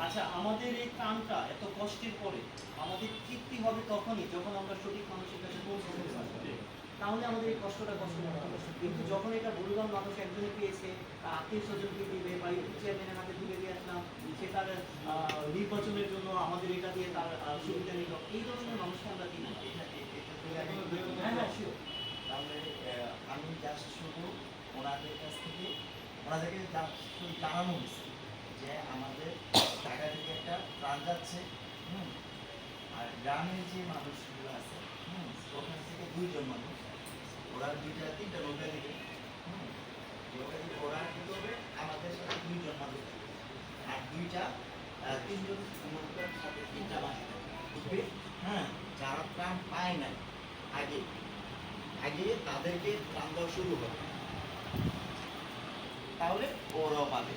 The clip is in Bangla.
আচ্ছা, আমাদের এই ত্রাণটা এত কষ্টের পরে আমাদের তৃপ্তি হবে তখনই যখন আমরা সঠিক মানুষের কাছে পৌঁছাতে পারবো। তাহলে আমাদের এই কষ্টটা কষ্ট মনে হবে। কিন্তু যখন এটা ভুলভাল মানুষ একজনে পেয়েছে, তার আত্মীয় স্বজনকে দিবে বা ইউপি চেয়ারম্যানের হাতে তুলে দিয়ে আসলাম, সে তার নির্বাচনের জন্য আমাদের এটা দিয়ে তার সুবিধা নিল, এই ধরনের মানুষকে আমরা দিই না। হ্যাঁ হ্যাঁ শিওর। তাহলে আমি জাস্ট শুধু ওনাদের কাছ থেকে ওনাদেরকে জানানো হয়েছে যে আমাদের ঢাকা থেকে একটা ট্রান যাচ্ছে, আর গ্রামের যে মানুষগুলো আছে ওখান থেকে 2 জন মানুষ, ওরা 2-3টা নৌকা দিবে, নৌকা দিবে, ওরা কিন্তু হবে আমাদের সাথে 2 জন মানুষ আর 3জন নৌকার সাথে 3টা বাস উঠবে। যারা ট্রাম পায় না আগে আগে তাদেরকে ট্রান দেওয়া শুরু হবে, তাহলে ওরাও পাবে।